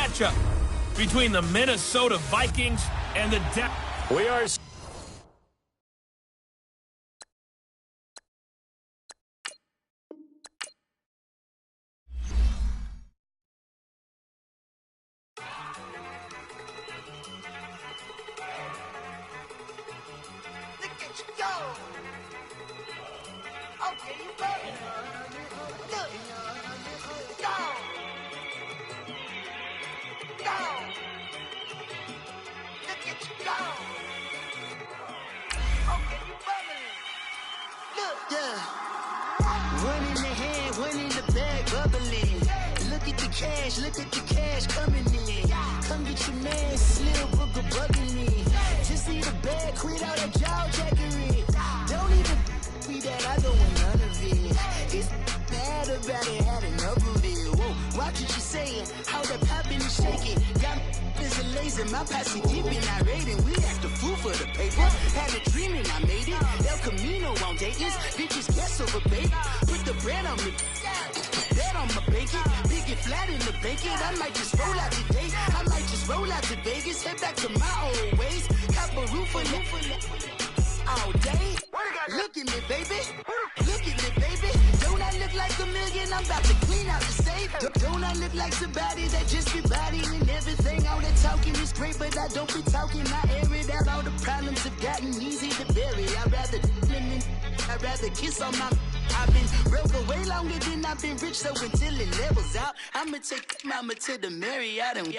matchup between the Minnesota Vikings and the We are... One in the hand, one in the bag, bubbling. Look at the cash coming in. Come get your man, Slim Booker bugging me. Just need a bag, quit all that jaw jackery. Don't even me that I don't want none of it. He's mad about it, had enough of it. Whoa, watch what you saying, how that poppin' and shaking. Got is a laser, my posse deep and I raiding. We act a fool for the paper. Had a dream and I made it. El Camino on Dayton's, bitches guess over baby. Put the bread on me, that on my bacon. Big and flat in the bacon. I might just roll out today. I might just roll out to Vegas. Head back to my old ways. Cop a roof for all day. Look at me, baby. Look at me, baby. Don't I look like a million? I'm about to clean out the safe. Don't I look like somebody that just be bodying everything? All that talking is great, but I don't be talking. I air it out. All the problems have gotten easy to bury. I'd rather kiss on my... I've been broke way longer than I've been rich, so until it levels out, I'ma take mama to the Marriott and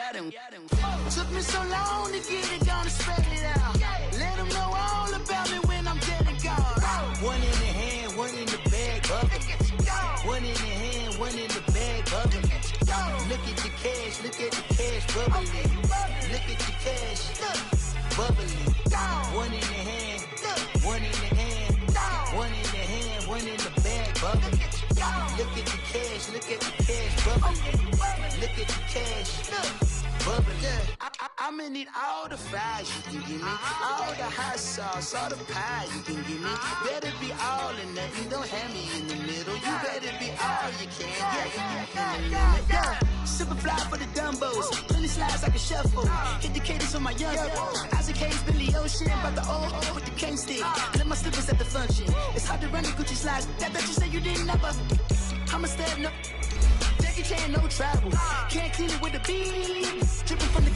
took me so long to get it, gonna spread it out. Let them know all about me when I'm dead and gone. One in the hand, one in the bag, bubbling. One in the hand, one in the bag, bubbling. Look at the cash, bubbling. Look at the cash, bubbling. One in the hand, one in the hand, one in the hand, one in the bag, bubbling. Look at the cash, bubbling. Look at the cash, bubbling. I'ma need all the fries you can give me, all the hot sauce, all the pie you can give me. Better be all or nothing, don't have me in the middle. You better be all you can. Yeah. Super fly for the Dumbos, plenty slides like a shuffle. Hit the cadence on my young Isaac Hayes, Billy Ocean, about the old with the cane stick. Let my slippers at the function. It's hard to run the Gucci slides. That you say you didn't never. I'm a step no. Jackie Chan, no travel. Can't clean it with the beat. Dripping from the.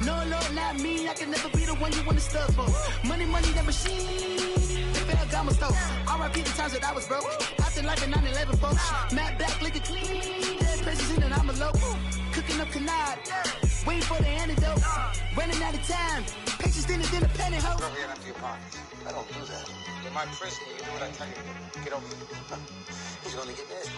No, Lord, not me. I can never be the one you want to stuff for. Money, that machine. They fell down my stove. R.I.P. the times that I was broke. Acting like a 9/11 folks. Matte back, liquor clean. Dead president and I'm a local. Cooking up canard. Waiting for the antidote. Running out of time. Pictures thinner than a pantyhose. Go ahead and empty your pockets. I don't do that. In my prison, you do what I tell you to do. Get over here. He's gonna get nasty.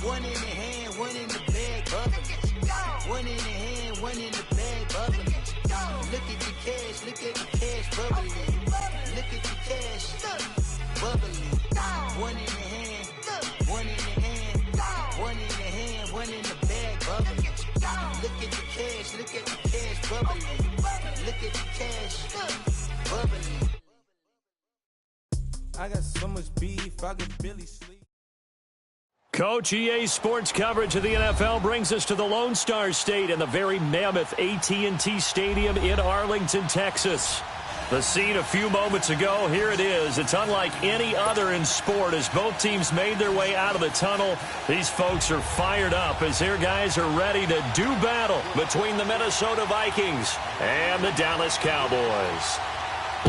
One in the hand, one in the bag, bubbling. One in the hand, one in the bag, bubbling. Look at the cash, bubbling. Look at the cash, bubbling. One in the hand, one in the hand, one in the hand, one in the bag, bubbling. Look at the cash, bubbling. Look at the cash, bubbling. I got so much beef, I could barely sleep. Coach, EA Sports coverage of the NFL brings us to the Lone Star State and the very mammoth AT&T Stadium in Arlington, Texas. The scene a few moments ago, here it is. It's unlike any other in sport as both teams made their way out of the tunnel. These folks are fired up as their guys are ready to do battle between the Minnesota Vikings and the Dallas Cowboys.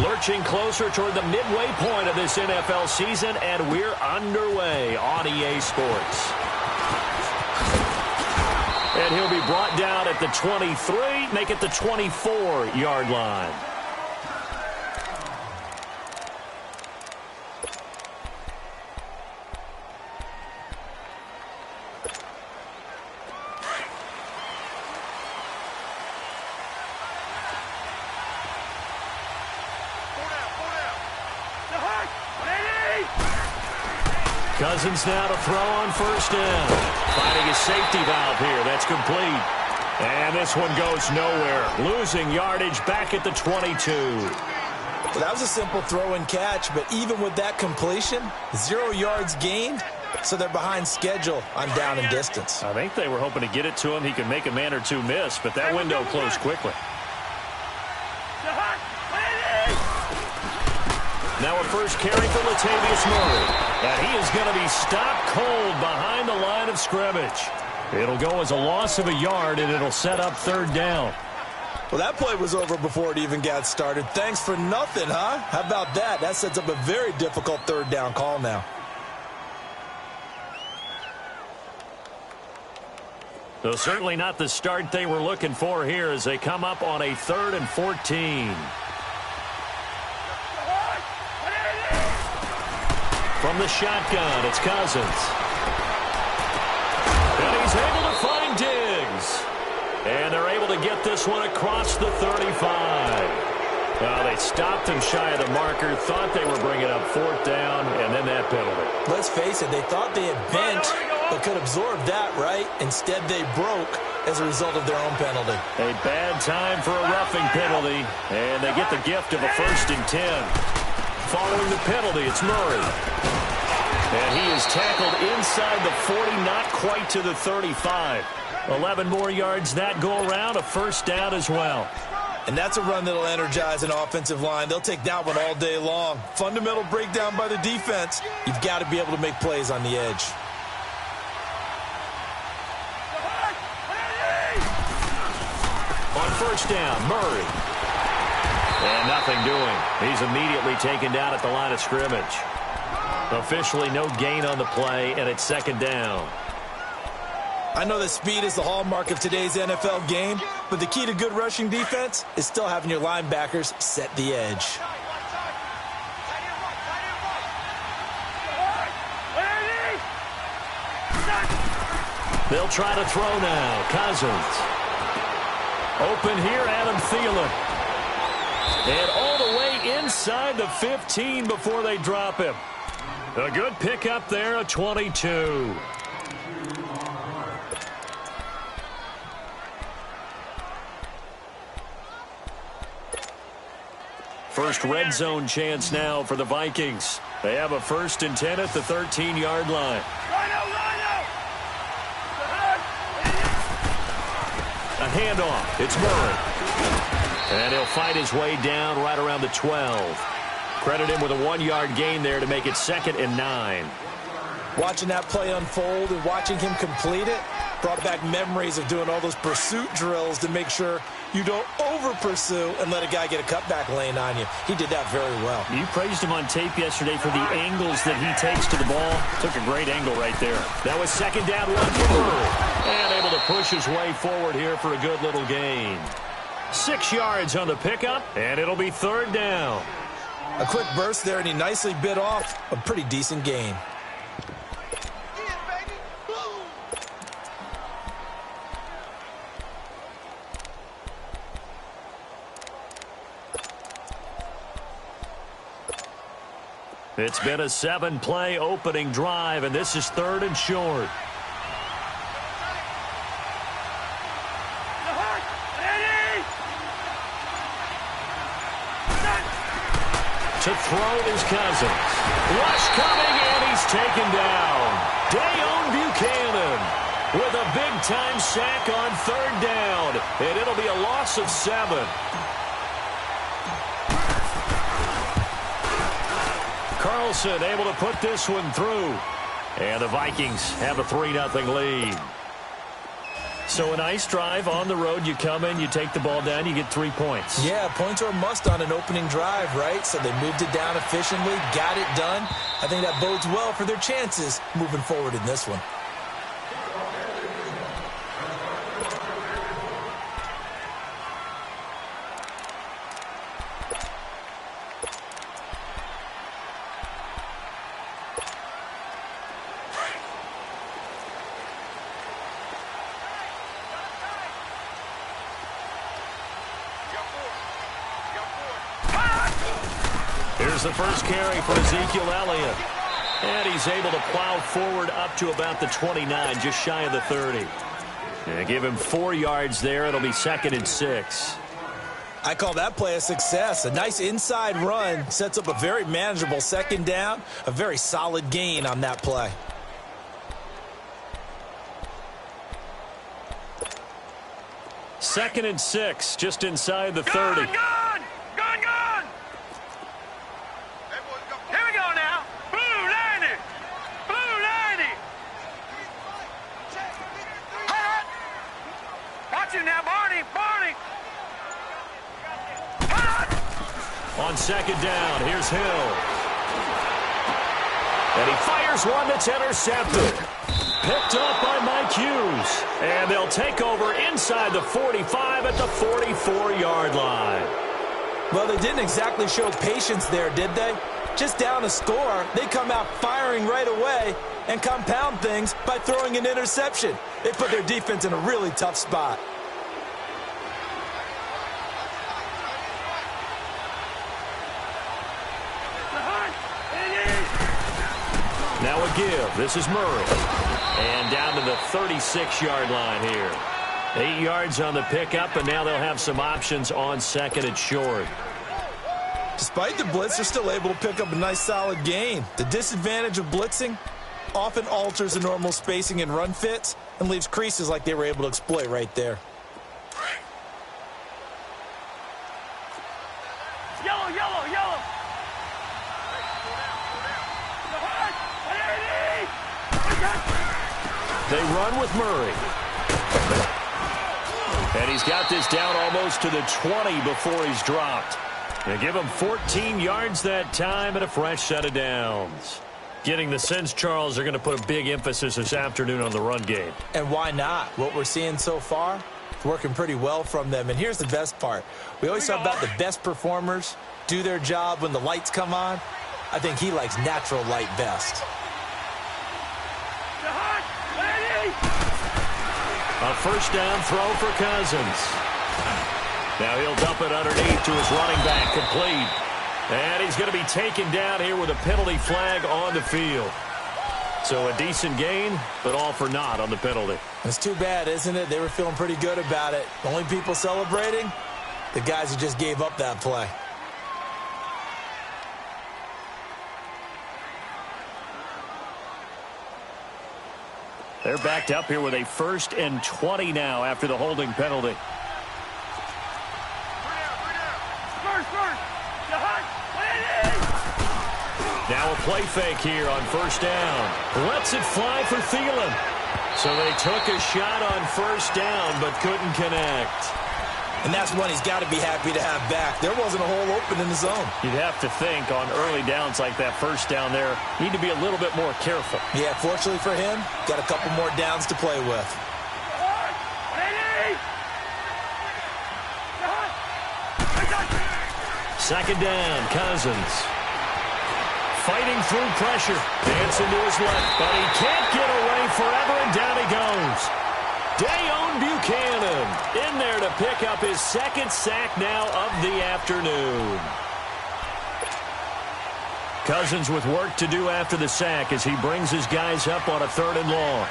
Lurching closer toward the midway point of this NFL season, and we're underway on EA Sports. And he'll be brought down at the 23, make it the 24-yard line. Cousins now to throw on first down. Finding a safety valve here. That's complete. And this one goes nowhere. Losing yardage back at the 22. Well, that was a simple throw and catch, but even with that completion, 0 yards gained, so they're behind schedule on down and distance. I think they were hoping to get it to him. He could make a man or two miss, but that window closed quickly. Now a first carry for Latavius Murray. And he is going to be stopped cold behind the line of scrimmage. It'll go as a loss of a yard, and it'll set up 3rd down. Well, that play was over before it even got started. Thanks for nothing, huh? How about that? That sets up a very difficult 3rd down call now. So certainly not the start they were looking for here as they come up on a 3rd and 14. From the shotgun, it's Cousins. And he's able to find Diggs. And they're able to get this one across the 35. Well, they stopped him shy of the marker, thought they were bringing up 4th down, and then that penalty. Let's face it, they thought they had bent, but could absorb that, right? Instead, they broke as a result of their own penalty. A bad time for a roughing penalty, and they get the gift of a 1st and 10. Following the penalty, it's Murray. And he is tackled inside the 40, not quite to the 35. 11 more yards that go around, a 1st down as well. And that's a run that'll energize an offensive line. They'll take that one all day long. Fundamental breakdown by the defense. You've got to be able to make plays on the edge. On 1st down, Murray. And nothing doing. He's immediately taken down at the line of scrimmage. Officially no gain on the play, and it's 2nd down. I know that speed is the hallmark of today's NFL game, but the key to good rushing defense is still having your linebackers set the edge. They'll try to throw now. Cousins. Open here, Adam Thielen. And all the way inside the 15 before they drop him. A good pickup there, a 22. First red zone chance now for the Vikings. They have a 1st and 10 at the 13-yard line. A handoff. It's Murray. And he'll fight his way down right around the 12. Credit him with a 1-yard gain there to make it 2nd and 9. Watching that play unfold and watching him complete it brought back memories of doing all those pursuit drills to make sure you don't over-pursue and let a guy get a cutback lane on you. He did that very well. You praised him on tape yesterday for the angles that he takes to the ball. Took a great angle right there. That was 2nd down, 1 for Murray. And able to push his way forward here for a good little gain. 6 yards on the pickup, and it'll be 3rd down. A quick burst there, and he nicely bit off a pretty decent gain. It's been a 7-play opening drive, and this is 3rd and short. To throw is Cousins. Rush coming, and he's taken down. Dayon Buchanan with a big-time sack on 3rd down, and it'll be a loss of 7. Carlson able to put this one through. And the Vikings have a 3-0 lead. So a nice drive on the road. You come in, you take the ball down, you get 3 points. Yeah, points are a must on an opening drive, right? So they moved it down efficiently, got it done. I think that bodes well for their chances moving forward in this one. Here's the first carry for Ezekiel Elliott. And he's able to plow forward up to about the 29, just shy of the 30. And give him 4 yards there. It'll be 2nd and 6. I call that play a success. A nice inside run sets up a very manageable second down, a very solid gain on that play. Second and 6, just inside the 30. Gone! Here we go now. Blue 90. Blue 90. Watch him now, Barney. On second down, here's Hill. And he fires one that's intercepted. Picked up by Mike Hughes. And they'll take over inside the 45 at the 44-yard line. Well, they didn't exactly show patience there, did they? Just down a score, they come out firing right away and compound things by throwing an interception. They put their defense in a really tough spot. Now a give. This is Murray. And down to the 36-yard line here. 8 yards on the pickup, and now they'll have some options on second and short. Despite the blitz, they're still able to pick up a nice solid gain. The disadvantage of blitzing often alters the normal spacing and run fits and leaves creases like they were able to exploit right there. Yellow. They run with Murray. And he's got this down almost to the 20 before he's dropped. They give him 14 yards that time and a fresh set of downs. Getting the sense, Charles, they're going to put a big emphasis this afternoon on the run game. And why not? What we're seeing so far, it's working pretty well from them. And here's the best part. We always talk about the best performers do their job when the lights come on. I think he likes natural light best. A first down throw for Cousins. Now he'll dump it underneath to his running back, complete. And he's going to be taken down here with a penalty flag on the field. So a decent gain, but all for naught on the penalty. It's too bad, isn't it? They were feeling pretty good about it. The only people celebrating, the guys who just gave up that play. They're backed up here with a 1st and 20 now after the holding penalty. Now a play fake here on first down. Lets it fly for Thielen. So they took a shot on first down but couldn't connect. And that's one he's got to be happy to have back. There wasn't a hole open in the zone. You'd have to think on early downs like that first down there, need to be a little bit more careful. Yeah, fortunately for him, got a couple more downs to play with. Second down, Cousins. Fighting through pressure. Dancing to his left, but he can't get away forever, and down he goes. Dayon Buchanan in there to pick up his 2nd sack now of the afternoon. Cousins with work to do after the sack as he brings his guys up on a 3rd and long.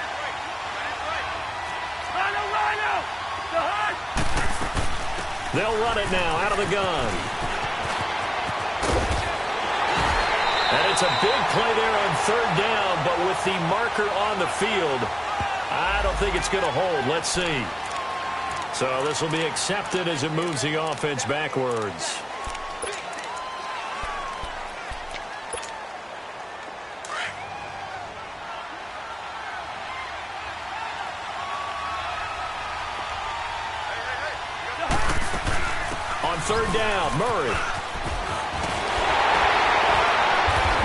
They'll run it now out of the gun. And it's a big play there on 3rd down, but with the marker on the field, I don't think it's going to hold. Let's see. So this will be accepted as it moves the offense backwards. On 3rd down, Murray.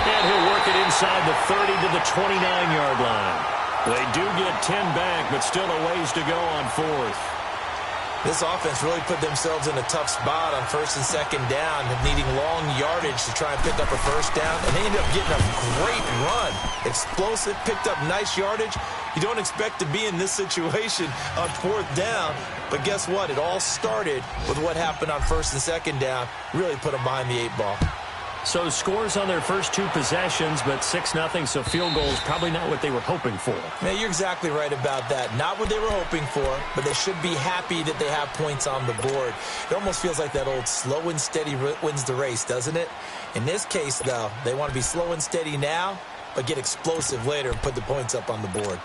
And he'll work it inside the 30 to the 29-yard line. They do get 10 back, but still a ways to go on 4th. This offense really put themselves in a tough spot on 1st and 2nd down, needing long yardage to try and pick up a first down, and they ended up getting a great run. Explosive, picked up nice yardage. You don't expect to be in this situation on 4th down, but guess what? It all started with what happened on 1st and 2nd down. Really put them behind the 8 ball. So scores on their first two possessions, but 6-0, so field goals probably not what they were hoping for. Man, you're exactly right about that. Not what they were hoping for, but they should be happy that they have points on the board. It almost feels like that old slow and steady wins the race, doesn't it? In this case, though, they want to be slow and steady now, but get explosive later and put the points up on the board.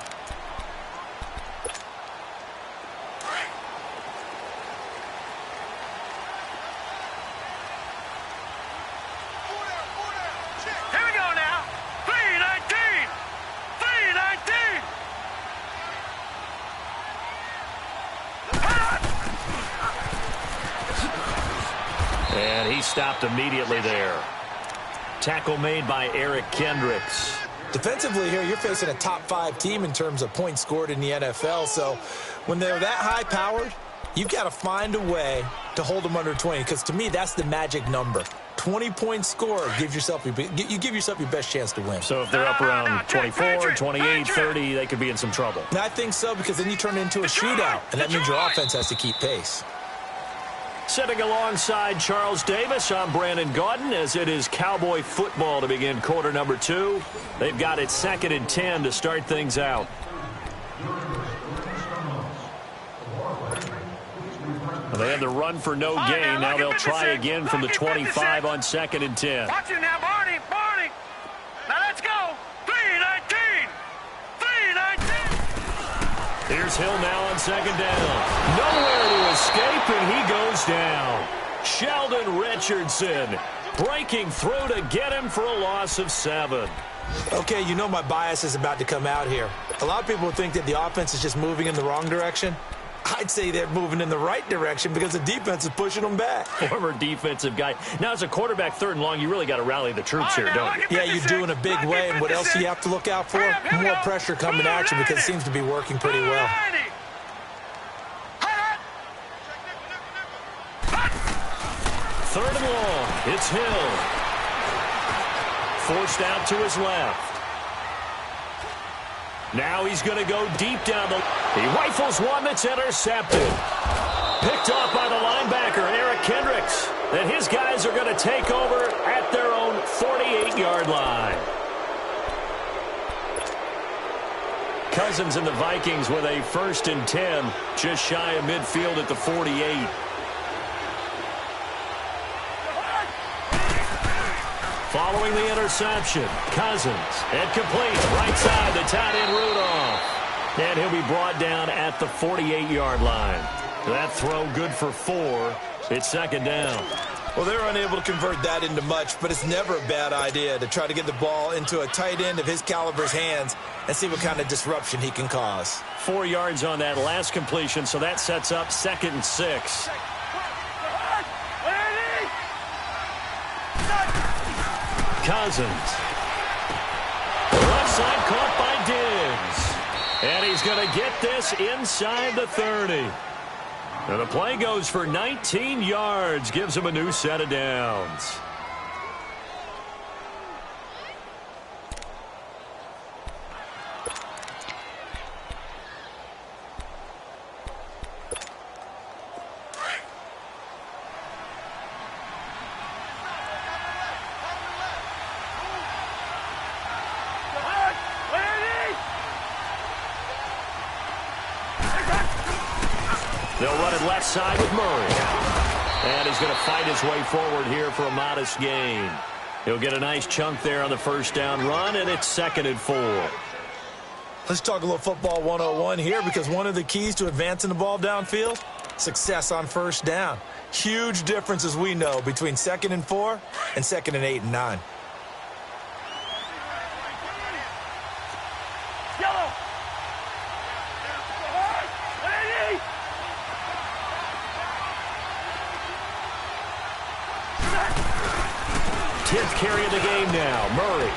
And he stopped immediately there. Tackle made by Eric Kendricks. Defensively here, you're facing a top-5 team in terms of points scored in the NFL. So when they're that high-powered, you've got to find a way to hold them under 20. Because to me, that's the magic number. 20 points scored, you give yourself your best chance to win. So if they're up around 24, 28, 30, they could be in some trouble. And I think so, because then you turn it into a shootout, and that means your offense has to keep pace. Sitting alongside Charles Davis, I'm Brandon Gaudin, as it is Cowboy football to begin quarter number 2. They've got it 2nd and 10 to start things out. They had the run for no gain. Now they'll try again from the 25 on 2nd and 10. Watch it now, Barney. Now let's go. 3-19. Here's Hill now on 2nd down. Nowhere to escape, and he goes down. Sheldon Richardson breaking through to get him for a loss of 7. Okay, you know my bias is about to come out here. A lot of people think that the offense is just moving in the wrong direction. I'd say they're moving in the right direction because the defense is pushing them back. Former defensive guy. Now, as a quarterback, 3rd and long, you really got to rally the troops here, don't you? Yeah, you do in a big way. And what else do you have to look out for? More pressure coming at you because it seems to be working pretty well. 3rd and long. It's Hill. Forced out to his left. Now he's going to go deep down the... He rifles one that's intercepted. Picked off by the linebacker, Eric Kendricks. And his guys are going to take over at their own 48-yard line. Cousins and the Vikings with a 1st and 10, just shy of midfield at the 48. Following the interception, Cousins, and complete, right side, the tight end Rudolph. And he'll be brought down at the 48-yard line. That throw good for 4. It's 2nd down. Well, they're unable to convert that into much, but it's never a bad idea to try to get the ball into a tight end of his caliber's hands and see what kind of disruption he can cause. 4 yards on that last completion, so that sets up 2nd and 6. Cousins. Left side caught by Diggs. And he's going to get this inside the 30. And the play goes for 19 yards. Gives him a new set of downs. They'll run it left side with Murray. And he's going to fight his way forward here for a modest gain. He'll get a nice chunk there on the 1st down run, and it's 2nd and 4. Let's talk a little football 101 here, because one of the keys to advancing the ball downfield, success on 1st down. Huge difference, as we know, between 2nd and 4 and 2nd and 8 and 9. Yellow. 10th carry of the game now, Murray.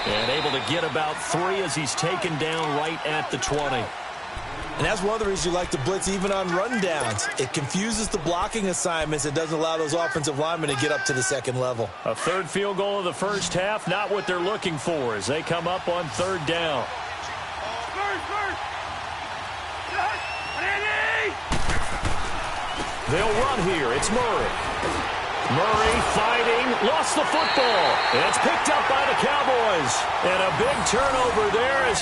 And able to get about 3 as he's taken down right at the 20. And that's one of the reasons you like to blitz even on rundowns. It confuses the blocking assignments. It doesn't allow those offensive linemen to get up to the 2nd level. A 3rd field goal of the 1st half, not what they're looking for as they come up on 3rd down. They'll run here. It's Murray. Murray fighting, lost the football. And it's picked up by the Cowboys. And a big turnover there as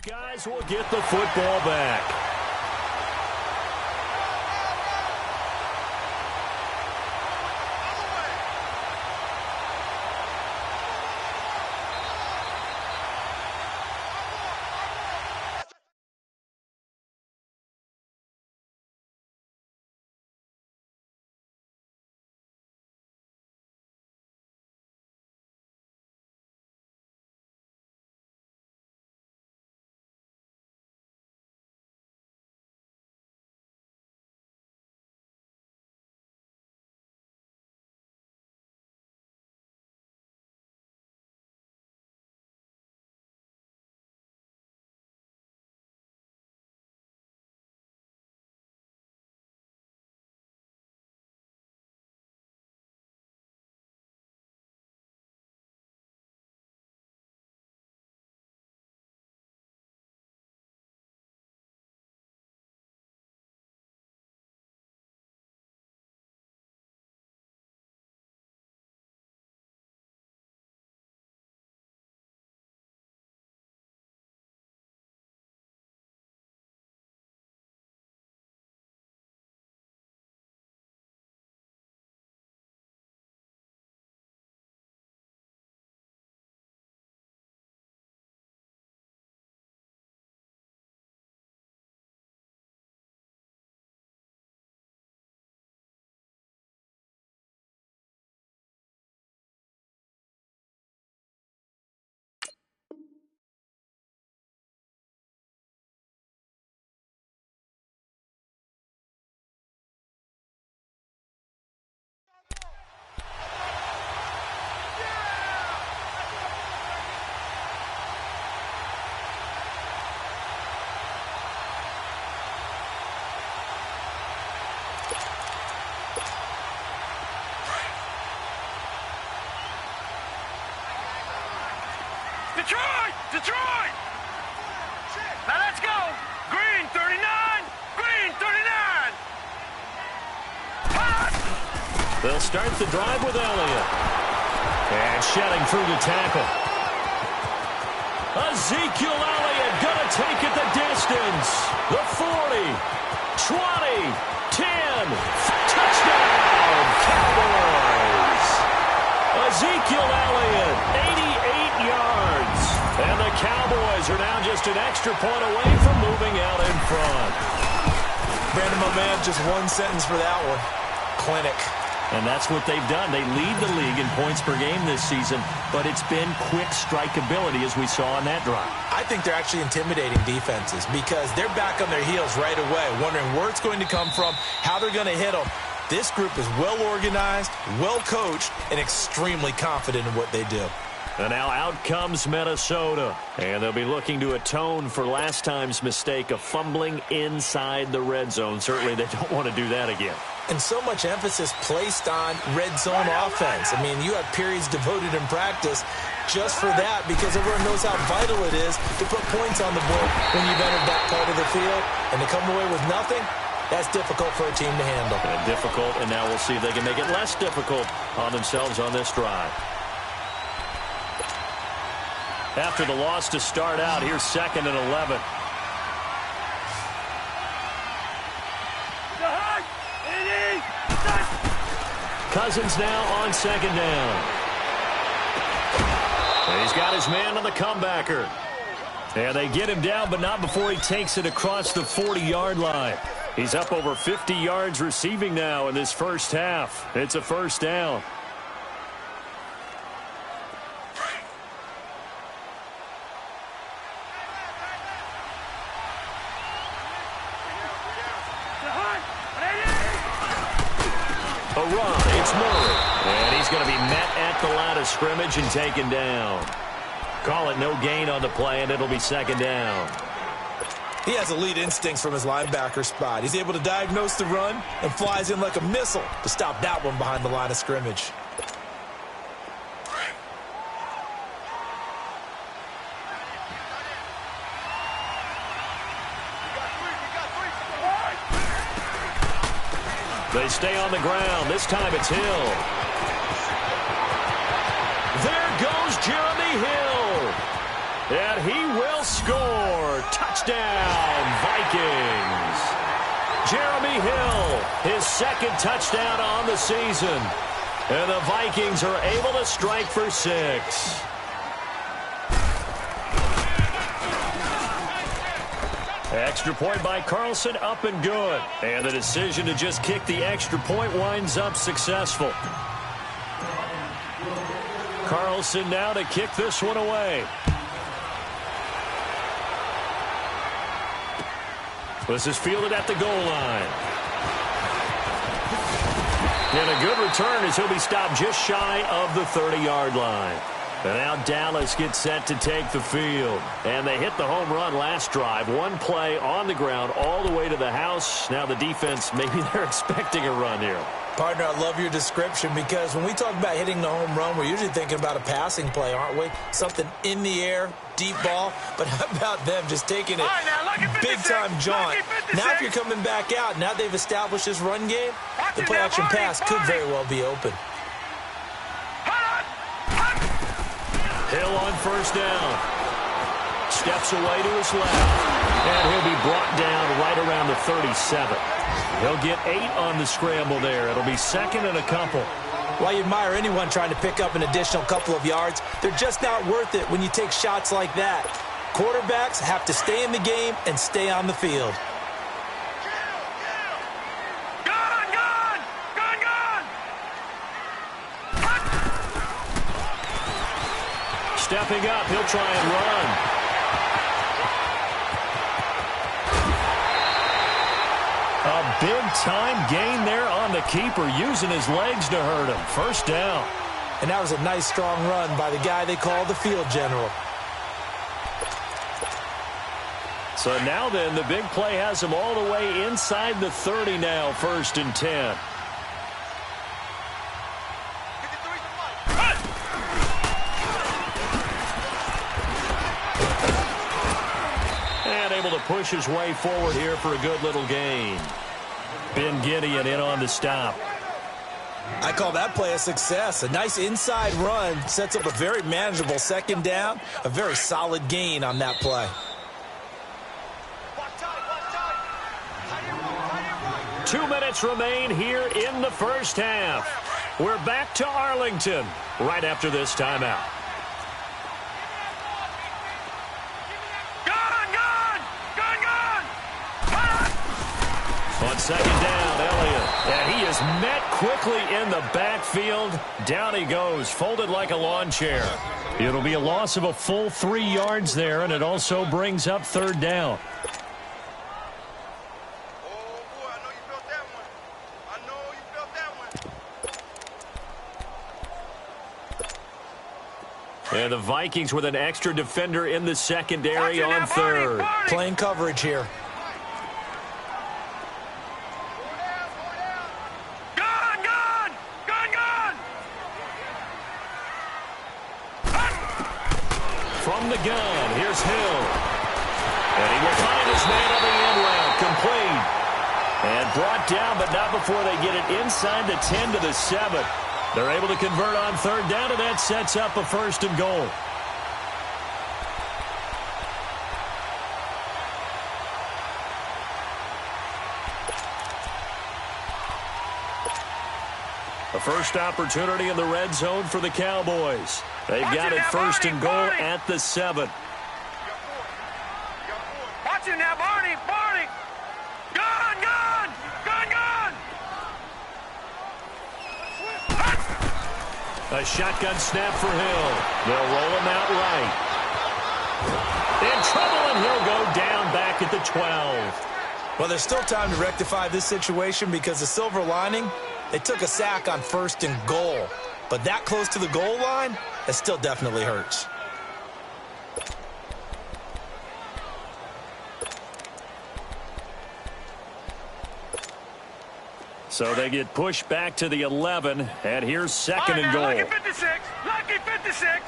guys will get the football back. Detroit! Detroit! Now let's go! Green 39! Green 39! Pass! They'll start the drive with Elliott. And shedding through the tackle. Ezekiel Elliott gonna take it the distance. The 40, 20, 10, touchdown, Cowboys! Ezekiel Elliott, 88 yards. And the Cowboys are now just an extra point away from moving out in front. Brandon, my man, just one sentence for that one. Clinic. And that's what they've done. They lead the league in points per game this season, but it's been quick strikeability as we saw on that drive. I think they're actually intimidating defenses because they're back on their heels right away, wondering where it's going to come from, how they're going to hit them. This group is well organized, well coached, and extremely confident in what they do. And now out comes Minnesota. And they'll be looking to atone for last time's mistake of fumbling inside the red zone. Certainly they don't want to do that again. And so much emphasis placed on red zone offense. I mean, you have periods devoted in practice just for that because everyone knows how vital it is to put points on the board when you've entered that part of the field. And to come away with nothing, that's difficult for a team to handle. Difficult, and now we'll see if they can make it less difficult on themselves on this drive. After the loss to start out, here's 2nd and 11. Cousins now on 2nd down. And he's got his man on the comebacker. And they get him down, but not before he takes it across the 40-yard line. He's up over 50 yards receiving now in this first half. It's a first down. A run, it's Murray. And he's going to be met at the line of scrimmage and taken down. Call it no gain on the play, and it'll be 2nd down. He has elite instincts from his linebacker spot. He's able to diagnose the run and flies in like a missile to stop that one behind the line of scrimmage. They stay on the ground. This time it's Hill. There goes Jeremy Hill. And he will score. Touchdown, Vikings. Jeremy Hill, his second touchdown on the season. And the Vikings are able to strike for 6. Extra point by Carlson, up and good. And the decision to just kick the extra point winds up successful. Carlson now to kick this one away. This is fielded at the goal line. And a good return as he'll be stopped just shy of the 30-yard line. And now Dallas gets set to take the field. And they hit the home run last drive. One play on the ground all the way to the house. Now the defense, maybe they're expecting a run here. Partner, I love your description because when we talk about hitting the home run, we're usually thinking about a passing play, aren't we? Something in the air, deep ball. But how about them just taking it big-time jaunt? Now if you're coming back out, now they've established this run game, the play-action pass could very well be open. Hill on first down. Steps away to his left. And he'll be brought down right around the 37. He'll get 8 on the scramble there. It'll be second and a couple. Well, I admire anyone trying to pick up an additional couple of yards. They're just not worth it when you take shots like that. Quarterbacks have to stay in the game and stay on the field. Stepping up, he'll try and run. A big-time gain there on the keeper, using his legs to hurt him. First down. And that was a nice, strong run by the guy they call the field general. So now then, the big play has him all the way inside the 30 now, 1st and 10. To push his way forward here for a good little gain. Ben Gideon in on the stop. I call that play a success. A nice inside run sets up a very manageable second down. A very solid gain on that play. 2 minutes remain here in the first half. We're back to Arlington right after this timeout. On second down, Elliott. And he is met quickly in the backfield. Down he goes, folded like a lawn chair. It'll be a loss of a full 3 yards there, and it also brings up 3rd down. And the Vikings with an extra defender in the secondary on 3rd. Playing coverage here. From the gun, here's Hill. And he will find his man on the end route, complete. And brought down, but not before they get it inside the 10 to the 7. They're able to convert on 3rd down, and that sets up a 1st and goal. A first opportunity in the red zone for the Cowboys. They've got it 1st and goal at the 7. Watch him now, Barney! Barney! Gun! Gun! Gun! Gun! A shotgun snap for Hill. They'll roll him out right. In trouble, and he'll go down back at the 12. Well, there's still time to rectify this situation because the silver lining, they took a sack on 1st and goal. But that close to the goal line, it still definitely hurts. So they get pushed back to the 11, and here's 2nd and goal. Lucky 56! Lucky 56!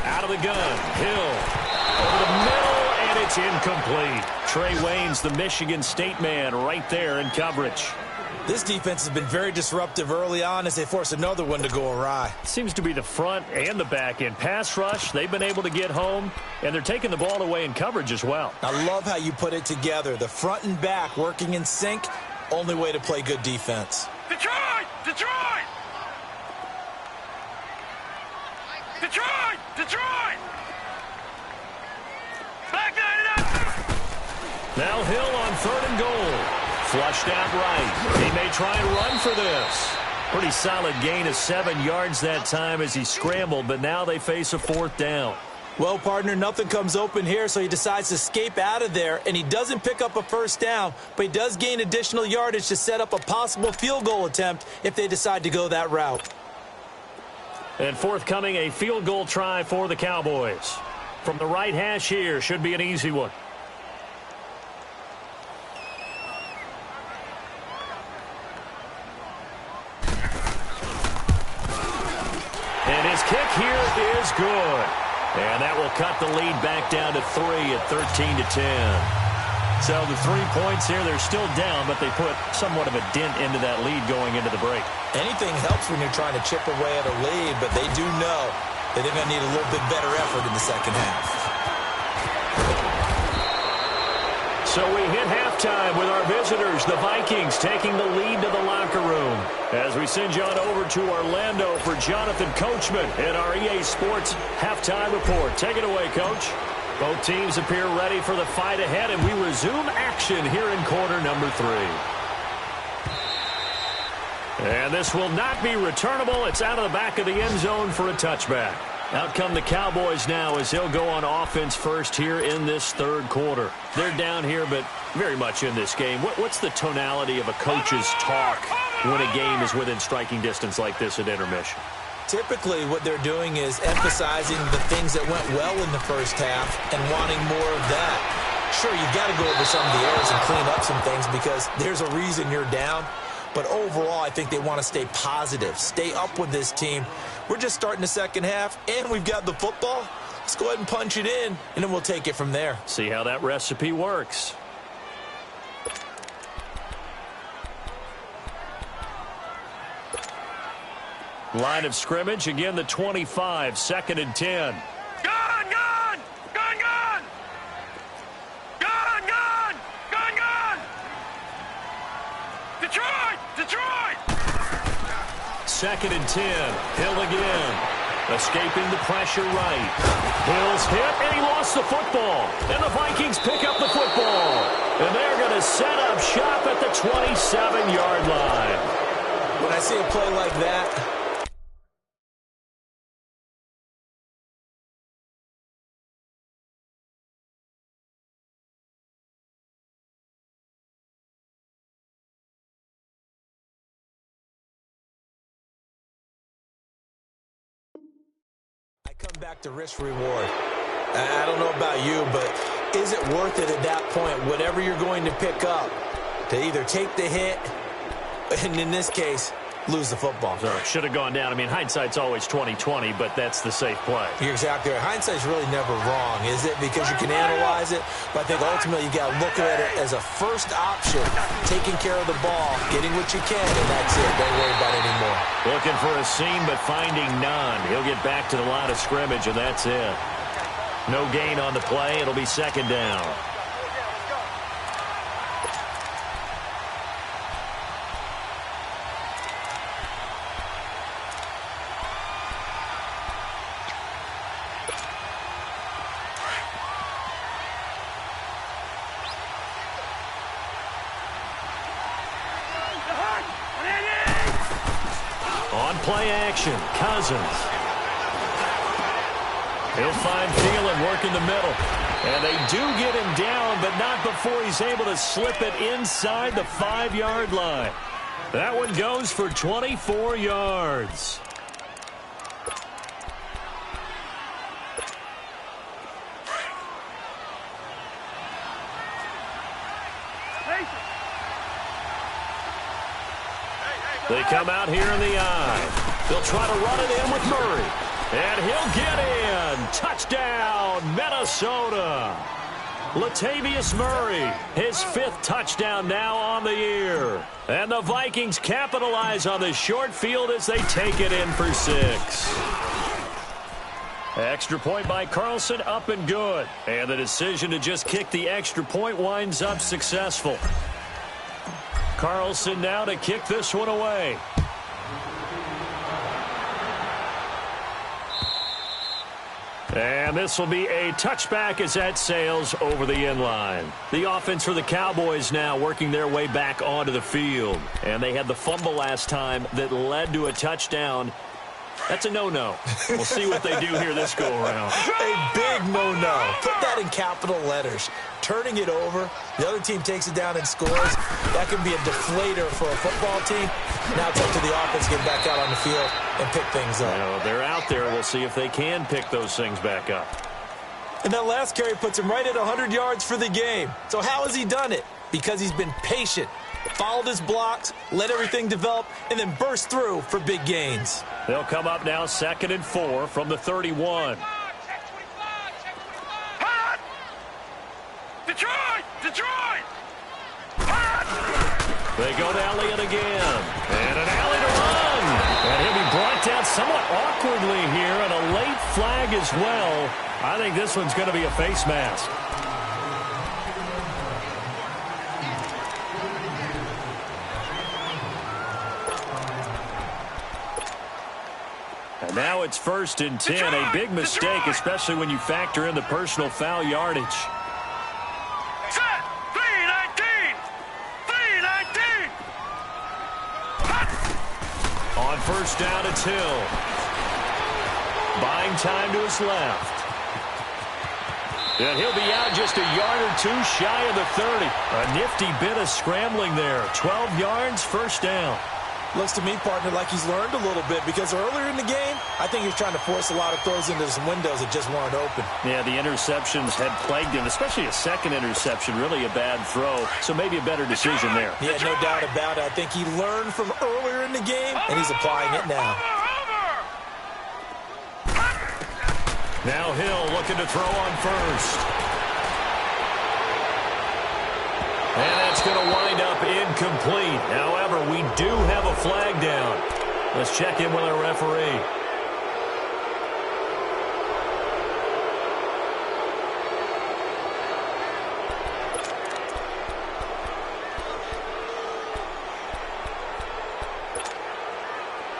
Out of the gun, Hill. Over the middle, and it's incomplete. Trey Wayne's the Michigan State man right there in coverage. This defense has been very disruptive early on as they force another one to go awry. Seems to be the front and the back end. Pass rush, they've been able to get home, and they're taking the ball away in coverage as well. I love how you put it together. The front and back working in sync, only way to play good defense. Detroit! Detroit! Detroit! Detroit! Back that up! Now Hill on 3rd and goal. Flushed out right. He may try and run for this. Pretty solid gain of 7 yards that time as he scrambled, but now they face a 4th down. Well, partner, nothing comes open here, so he decides to escape out of there, and he doesn't pick up a 1st down, but he does gain additional yardage to set up a possible field goal attempt if they decide to go that route. And forthcoming, a field goal try for the Cowboys. From the right hash here, should be an easy one. And his kick here is good. And that will cut the lead back down to 3 at 13-10. So the 3 points here, they're still down, but they put somewhat of a dent into that lead going into the break. Anything helps when you're trying to chip away at a lead, but they do know that they're going to need a little bit better effort in the second half. So we hit halftime with our visitors, the Vikings, taking the lead to the locker room. As we send you on over to Orlando for Jonathan Coachman in our EA Sports halftime report. Take it away, Coach. Both teams appear ready for the fight ahead, and we resume action here in quarter number 3. And this will not be returnable. It's out of the back of the end zone for a touchback. Out come the Cowboys now as they'll go on offense first here in this 3rd quarter. They're down here, but very much in this game. What's the tonality of a coach's talk when a game is within striking distance like this at intermission? Typically, what they're doing is emphasizing the things that went well in the first half and wanting more of that. Sure, you've got to go over some of the errors and clean up some things because there's a reason you're down. But overall, I think they want to stay positive, stay up with this team. We're just starting the second half, and we've got the football. Let's go ahead and punch it in, and then we'll take it from there. See how that recipe works. Line of scrimmage, again the 25, 2nd and 10. Gun! Gun! Gun! Gun! Gun! Gun! Gun! Gun! Detroit! Detroit! 2nd and 10. Hill again. Escaping the pressure right. Hill's hit, and he lost the football. And the Vikings pick up the football. And they're going to set up shop at the 27-yard line. When I see a play like that, come back to risk reward. I don't know about you, but is it worth it at that point, whatever you're going to pick up, to either take the hit, and in this case, lose the football? Should have gone down. I mean, hindsight's always 20/20, but that's the safe play. You're exactly right. Hindsight's really never wrong, is it? Because you can analyze it, but I think ultimately you got to look at it as a first option, taking care of the ball, getting what you can, and that's it. Don't worry about it anymore. Looking for a seam, but finding none. He'll get back to the line of scrimmage, and that's it. No gain on the play. It'll be 2nd down. Play action, Cousins. He'll find Thielen, work in the middle. And they do get him down, but not before he's able to slip it inside the 5-yard line. That one goes for 24 yards. They come out here in the eye. They'll try to run it in with Murray. And he'll get in. Touchdown, Minnesota. Latavius Murray, his 5th touchdown now on the year. And the Vikings capitalize on the short field as they take it in for 6. Extra point by Carlson, up and good. And the decision to just kick the extra point winds up successful. Carlson now to kick this one away. And this will be a touchback as that sails over the end line. The offense for the Cowboys now working their way back onto the field. And they had the fumble last time that led to a touchdown. That's a no-no. We'll see what they do here this go-around. A big no-no. Put that in capital letters. Turning it over, the other team takes it down and scores. That can be a deflator for a football team. Now it's up to the offense to get back out on the field and pick things up. Well, they're out there. We'll see if they can pick those things back up. And that last carry puts him right at 100 yards for the game. So how has he done it? Because he's been patient, followed his blocks, let everything develop, and then burst through for big gains. They'll come up now 2nd and 4 from the 31. Detroit! They go to Elliott again. And an alley to run. And he'll be brought down somewhat awkwardly here, and a late flag as well. I think this one's going to be a face mask. And now it's 1st and 10. A big mistake, especially when you factor in the personal foul yardage. Set! 3-19! 3-19! On 1st down, it's Hill. Buying time to his left. And he'll be out just a yard or two shy of the 30. A nifty bit of scrambling there. 12 yards, 1st down. Looks to me, partner, like he's learned a little bit because earlier in the game, I think he's trying to force a lot of throws into some windows that just weren't open. Yeah, the interceptions had plagued him, especially a second interception, really a bad throw. So maybe a better decision there. Yeah, no doubt about it. I think he learned from earlier in the game, and he's applying it now. Now Hill looking to throw on 1st. And that's going to wind up incomplete. However, we do have a flag down. Let's check in with our referee.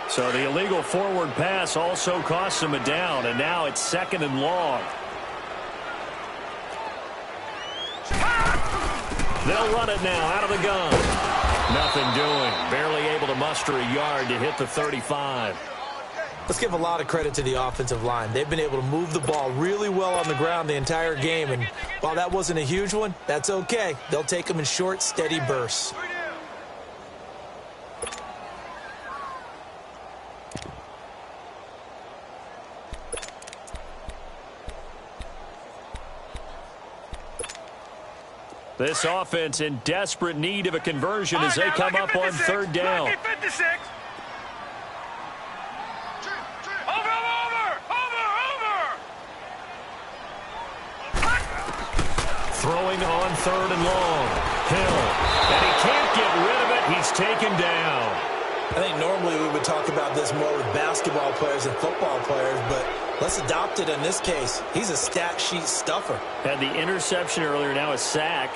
So the illegal forward pass also costs him a down, and now it's 2nd and long. They'll run it now out of the gun. Nothing doing. Barely able to muster a yard to hit the 35. Let's give a lot of credit to the offensive line. They've been able to move the ball really well on the ground the entire game, and while that wasn't a huge one, that's okay. They'll take them in short, steady bursts. This offense in desperate need of a conversion as they come up on 3rd down. Over! Throwing on 3rd and long. Hill. And he can't get rid of it. He's taken down. I think normally we would talk about this more with basketball players and football players, but let's adopt it in this case. He's a stat sheet stuffer. Had the interception earlier, now a sack.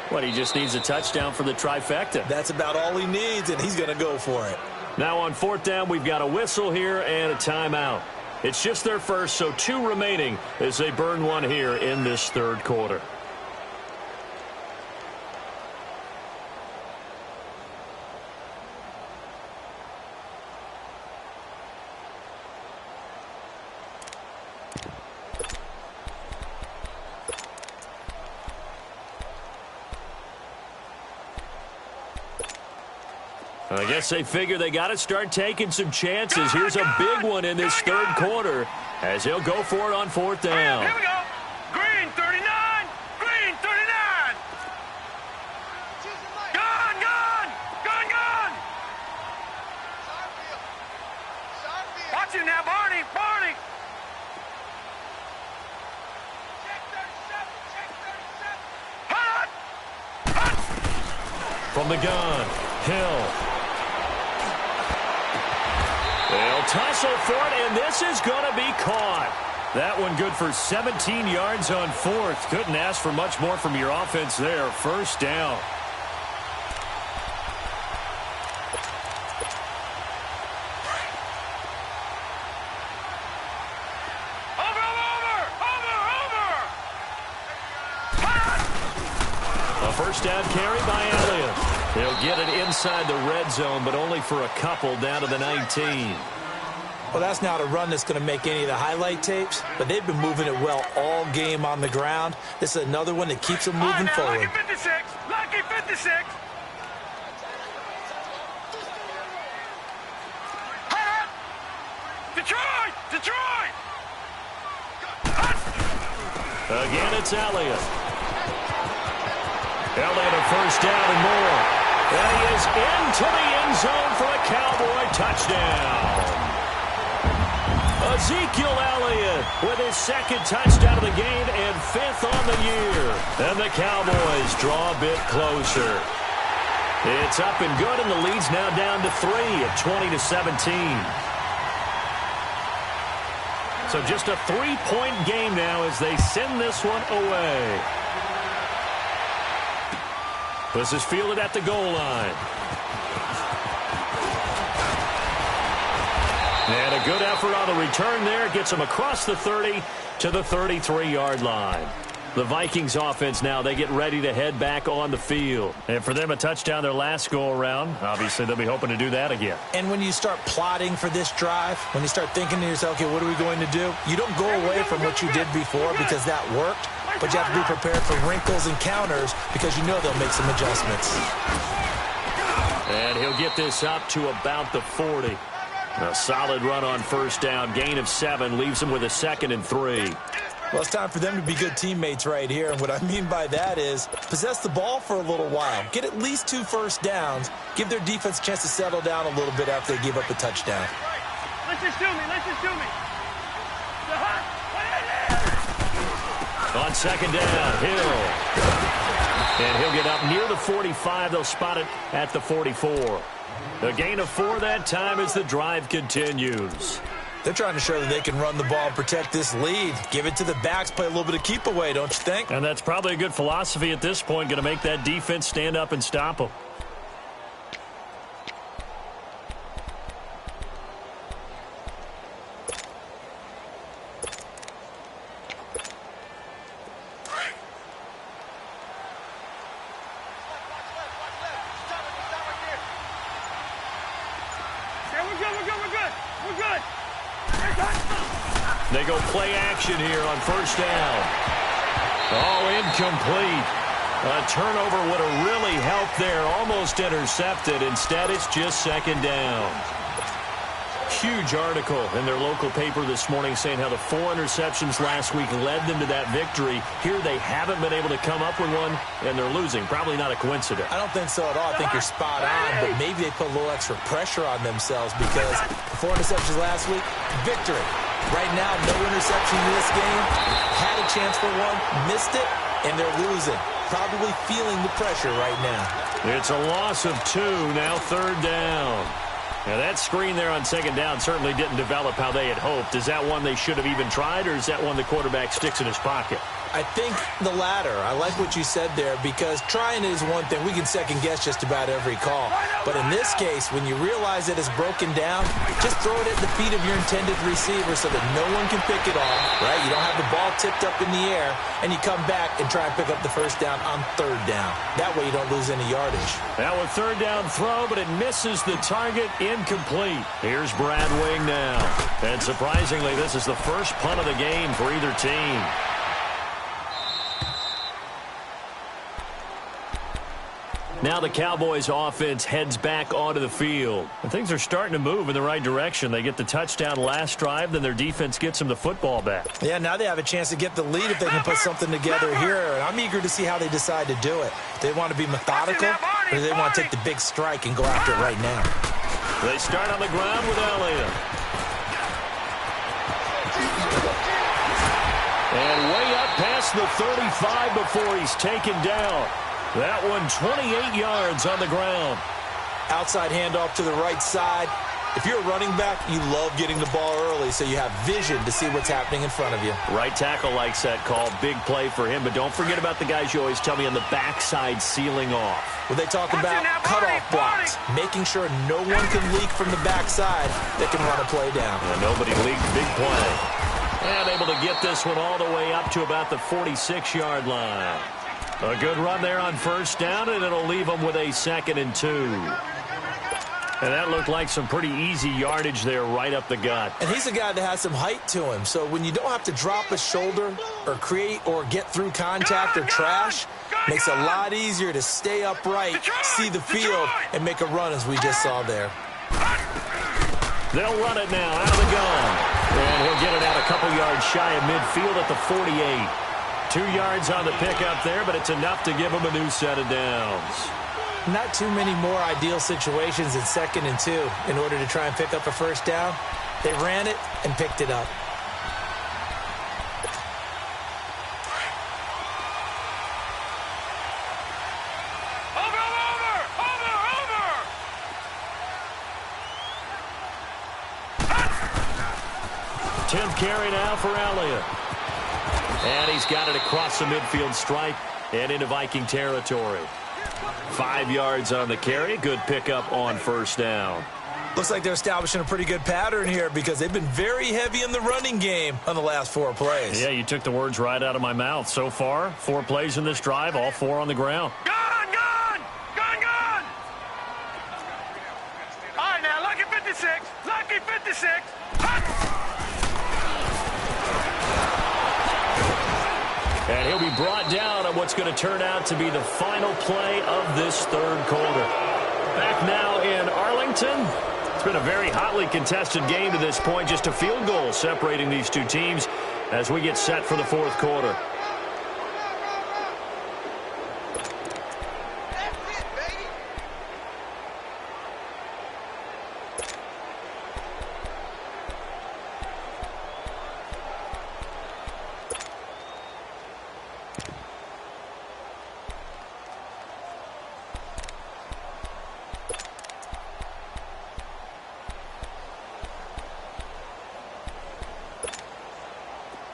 What, he just needs a touchdown for the trifecta. That's about all he needs, and he's going to go for it. Now on 4th down, we've got a whistle here and a timeout. It's just their first, so 2 remaining as they burn one here in this 3rd quarter. I guess they figure they got to start taking some chances. Here's a big one in this 3rd quarter as he'll go for it on 4th down. Here we go. Green 39. Green 39. Gun. Watch him now, Barney. Check 37. From the gun, Hill. They'll tussle for it, and this is going to be caught. That one good for 17 yards on fourth. Couldn't ask for much more from your offense there. First down. A first down carry by Elliott. He'll get it inside the red zone, but only for a couple down to the 19. Well, that's not a run that's going to make any of the highlight tapes, but they've been moving it well all game on the ground. This is another one that keeps them moving forward. Lucky 56. Lucky 56. Detroit! Detroit! Again, it's Elliott. Elliott a first down and more. And he is into the end zone for a Cowboy touchdown. Ezekiel Elliott with his second touchdown of the game and fifth on the year. And the Cowboys draw a bit closer. It's up and good, and the lead's now down to 3 at 20-17. So just a 3-point game now as they send this one away. This is fielded at the goal line. And a good effort on the return there. Gets him across the 30 to the 33-yard line. The Vikings offense now, they get ready to head back on the field. And for them, a touchdown their last go-around. Obviously, they'll be hoping to do that again. And when you start plotting for this drive, when you start thinking to yourself, okay, what are we going to do? You don't go away from what you did before because that worked, but you have to be prepared for wrinkles and counters because you know they'll make some adjustments. And he'll get this up to about the 40. A solid run on first down. Gain of 7 leaves him with a 2nd and 3. Well, it's time for them to be good teammates right here. And what I mean by that is possess the ball for a little while. Get at least 2 first downs. Give their defense a chance to settle down a little bit after they give up a touchdown. Let's just do me. Let's just do me. On second down, Hill. And he'll get up near the 45. They'll spot it at the 44. A gain of 4 that time as the drive continues. They're trying to show that they can run the ball and protect this lead. Give it to the backs, play a little bit of keep away, don't you think? And that's probably a good philosophy at this point, going to make that defense stand up and stop them. They go play action here on first down. Oh, incomplete. A turnover would have really helped there. Almost intercepted. Instead, it's just second down. Huge article in their local paper this morning saying how the 4 interceptions last week led them to that victory. Here they haven't been able to come up with one, and they're losing. Probably not a coincidence. I don't think so at all. I think you're spot on, but maybe they put a little extra pressure on themselves because the 4 interceptions last week, victory. Right now, no interception in this game. Had a chance for one, missed it, and they're losing. Probably feeling the pressure right now. It's a loss of 2, now third down. Now, that screen there on second down certainly didn't develop how they had hoped. Is that one they should have even tried, or is that one the quarterback sticks in his pocket? I think the latter. I like what you said there because trying is one thing. We can second-guess just about every call. But in this case, when you realize it is broken down, just throw it at the feet of your intended receiver so that no one can pick it off, right? You don't have the ball tipped up in the air, and you come back and try and pick up the first down on third down. That way you don't lose any yardage. Now a third down throw, but it misses the target. Incomplete. Here's Brad Wing now. And surprisingly, this is the first punt of the game for either team. Now the Cowboys offense heads back onto the field. And things are starting to move in the right direction. They get the touchdown last drive, then their defense gets them the football back. Yeah, now they have a chance to get the lead if they can put something together here. And I'm eager to see how they decide to do it. Do they want to be methodical, or do they want to take the big strike and go after it right now? They start on the ground with Elliott. And way up past the 35 before he's taken down. That one 28 yards on the ground. Outside handoff to the right side. If you're a running back, you love getting the ball early so you have vision to see what's happening in front of you. Right tackle likes that call. Big play for him. But don't forget about the guys you always tell me on the backside sealing off. Well, they talk about cutoff blocks, making sure no one can leak from the backside that can run a play down. And nobody leaked. Big play. And able to get this one all the way up to about the 46-yard line. A good run there on first down, and it'll leave them with a 2nd and 2. And that looked like some pretty easy yardage there right up the gut. And he's a guy that has some height to him. So when you don't have to drop a shoulder or create or get through contact or trash, makes it a lot easier to stay upright, see the field, and make a run as we just saw there. They'll run it now out of the gun. And he'll get it out a couple yards shy of midfield at the 48. 2 yards on the pickup there, but it's enough to give him a new set of downs. Not too many more ideal situations in 2nd and 2 in order to try and pick up a first down. They ran it and picked it up. Over! 10th carry now for Elliott. And he's got it across the midfield stripe and into Viking territory. 5 yards on the carry. Good pickup on first down. Looks like they're establishing a pretty good pattern here because they've been very heavy in the running game on the last 4 plays. Yeah, you took the words right out of my mouth. So far, 4 plays in this drive, all 4 on the ground. Gone! All right, now, lucky 56. Lucky 56. And he'll be brought down on what's going to turn out to be the final play of this 3rd quarter. Back now in Arlington. It's been a very hotly contested game to this point. Just a field goal separating these two teams as we get set for the 4th quarter.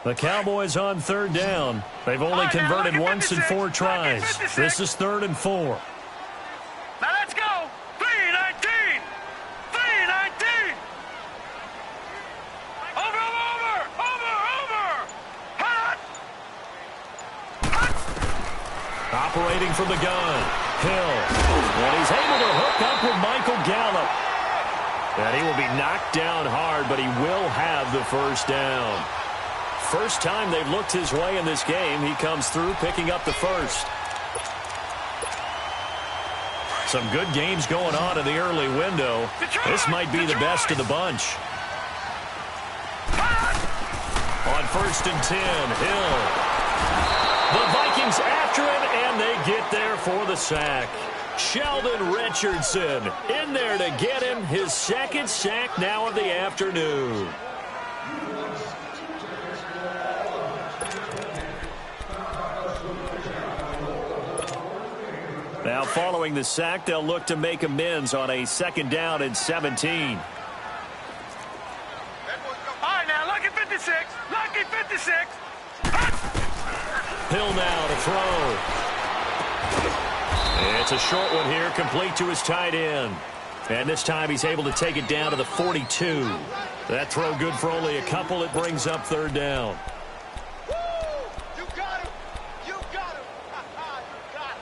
The Cowboys on 3rd down. They've only converted once in 4 tries. This is 3rd and 4. Now let's go. 3-19. 3-19. Over. Hot. Operating from the gun. Hill. And he's able to hook up with Michael Gallup. And he will be knocked down hard, but he will have the first down. First time they've looked his way in this game. He comes through picking up the first. Some good games going on in the early window. This might be the best of the bunch. On 1st and 10, Hill. The Vikings after him, and they get there for the sack. Sheldon Richardson in there to get him his 2nd sack now of the afternoon. Now, following the sack, they'll look to make amends on a 2nd down and 17. All right, now, lucky 56. Lucky 56. Hill now to throw. It's a short one here, complete to his tight end. And this time he's able to take it down to the 42. That throw good for only a couple. It brings up 3rd down. You got him. You got him. You got him.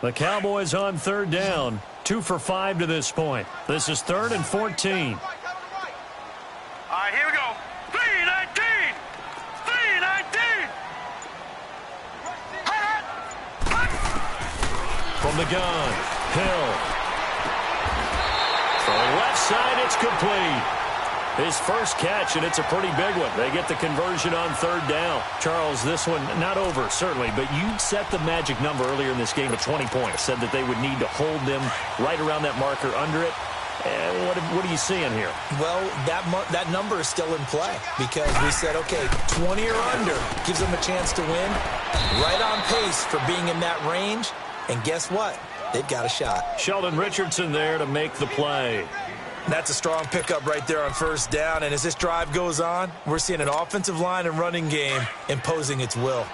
The Cowboys on 3rd down. 2 for 5 to this point. This is 3rd and 14. All right, here we go. 3-19. 3-19. From the gun, Hill. Throwing left side, it's complete. His first catch, and it's a pretty big one. They get the conversion on 3rd down. Charles, this one not over, certainly, but you set the magic number earlier in this game at 20 points. Said that they would need to hold them right around that marker under it. And what are you seeing here? Well, that number is still in play because we said, okay, 20 or under gives them a chance to win. Right on pace for being in that range. And guess what? They've got a shot. Sheldon Richardson there to make the play. That's a strong pickup right there on first down. And as this drive goes on, we're seeing an offensive line and running game imposing its will.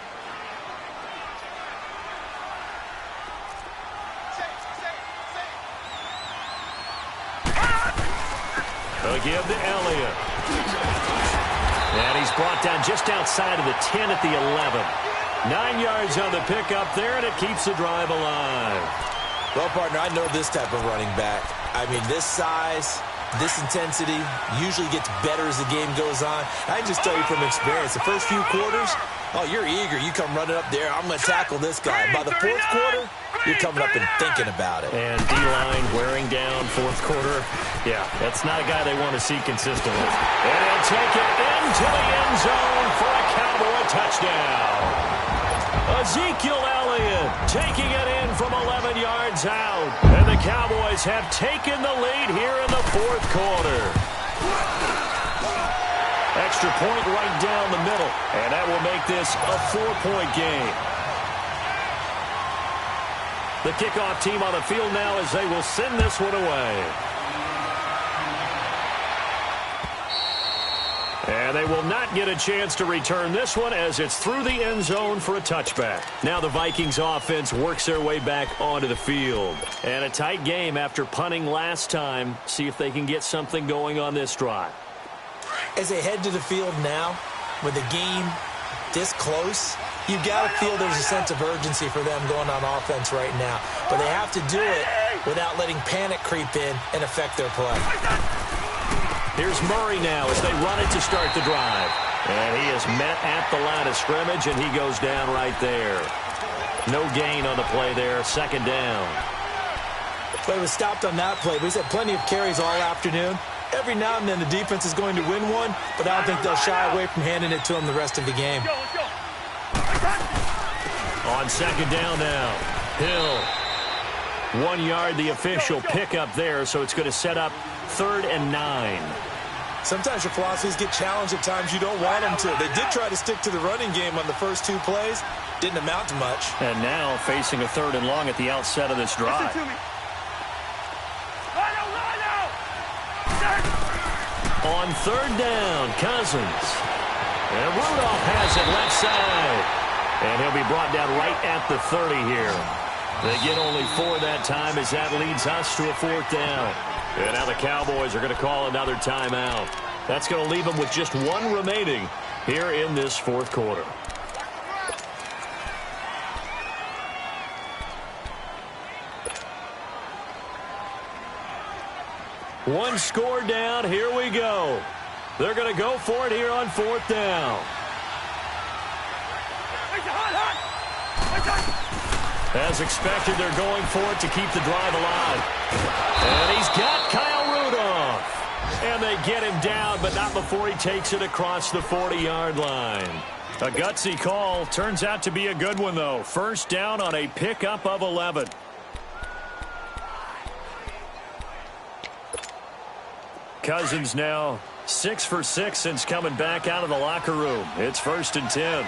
They'll give to Elliott. And he's brought down just outside of the 10 at the 11. 9 yards on the pickup there, and it keeps the drive alive. Well, partner, I know this type of running back. I mean, this size, this intensity usually gets better as the game goes on. I can just tell you from experience, the first few quarters, oh, you're eager. You come running up there. I'm going to tackle this guy. By the fourth quarter, you're coming up and thinking about it. And D-line wearing down fourth quarter. Yeah, that's not a guy they want to see consistently. And he'll take it into the end zone for a Cowboy touchdown. Ezekiel Elliott taking it in from 11 yards out. And the Cowboys have taken the lead here in the fourth quarter. Extra point right down the middle. And that will make this a 4-point game. The kickoff team on the field now as they will send this one away. And they will not get a chance to return this one as it's through the end zone for a touchback. Now the Vikings offense works their way back onto the field. And a tight game after punting last time. See if they can get something going on this drive. As they head to the field now, with the game this close, you've got to feel there's a sense of urgency for them going on offense right now. But they have to do it without letting panic creep in and affect their play. Here's Murray now as they run it to start the drive. And he is met at the line of scrimmage, and he goes down right there. No gain on the play there, second down. Play was stopped on that play, but he's had plenty of carries all afternoon. Every now and then the defense is going to win one, but I don't think they'll shy away from handing it to him the rest of the game. On second down now, Hill. 1 yard, the official pickup there, so it's going to set up 3rd and 9. Sometimes your philosophies get challenged at times you don't want them to. They did try to stick to the running game on the first 2 plays. Didn't amount to much. And now facing a 3rd and long at the outset of this drive. On 3rd down, Cousins. And Rudolph has it left side. And he'll be brought down right at the 30 here. They get only 4 that time as that leads us to a 4th down. And now the Cowboys are going to call another timeout. That's going to leave them with just 1 remaining here in this 4th quarter. One score down. Here we go. They're going to go for it here on 4th down. As expected, they're going for it to keep the drive alive. And he's got Kyle Rudolph. And they get him down, but not before he takes it across the 40-yard line. A gutsy call. Turns out to be a good one, though. First down on a pickup of 11. Cousins now 6 for 6 since coming back out of the locker room. It's 1st and 10.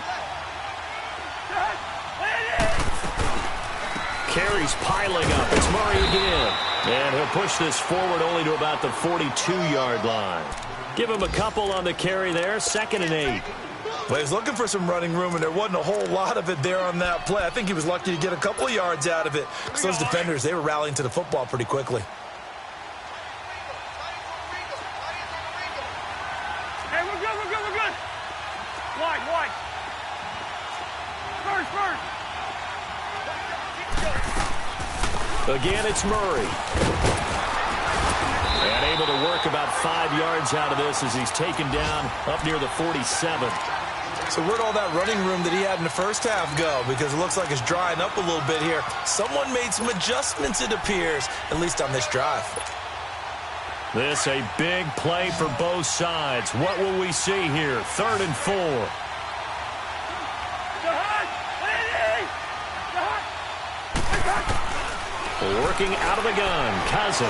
Carries piling up. It's Murray again. And he'll push this forward only to about the 42-yard line. Give him a couple on the carry there. 2nd and 8. Well, he was looking for some running room, and there wasn't a whole lot of it there on that play. I think he was lucky to get a couple of yards out of it. Because those defenders, they were rallying to the football pretty quickly. Hey, we're good, we're good, we're good. Wide. First. Again, it's Murray. And able to work about 5 yards out of this as he's taken down up near the 47. So where'd all that running room that he had in the first half go? Because it looks like it's drying up a little bit here. Someone made some adjustments, it appears, at least on this drive. This a big play for both sides. What will we see here? 3rd and 4. Working out of the gun, Cousins.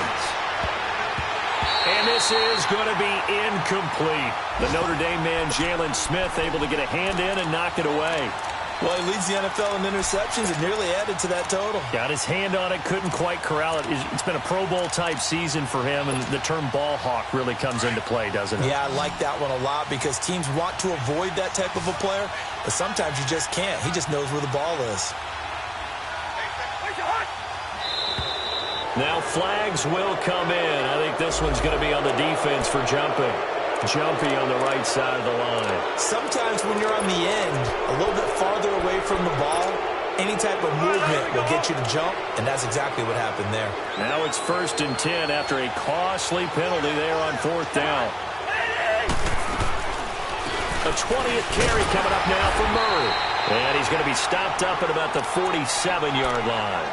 And this is going to be incomplete. The Notre Dame man, Jalen Smith, able to get a hand in and knock it away. Well, he leads the NFL in interceptions and nearly added to that total. Got his hand on it, couldn't quite corral it. It's been a Pro Bowl-type season for him, and the term ball hawk really comes into play, doesn't it? Yeah, I like that one a lot because teams want to avoid that type of a player, but sometimes you just can't. He just knows where the ball is. Now flags will come in. I think this one's going to be on the defense for jumping. Jumpy on the right side of the line. Sometimes when you're on the end, a little bit farther away from the ball, any type of movement will get you to jump, and that's exactly what happened there. Now it's 1st and 10 after a costly penalty there on 4th down. A 20th carry coming up now for Murray. And he's going to be stopped up at about the 47-yard line.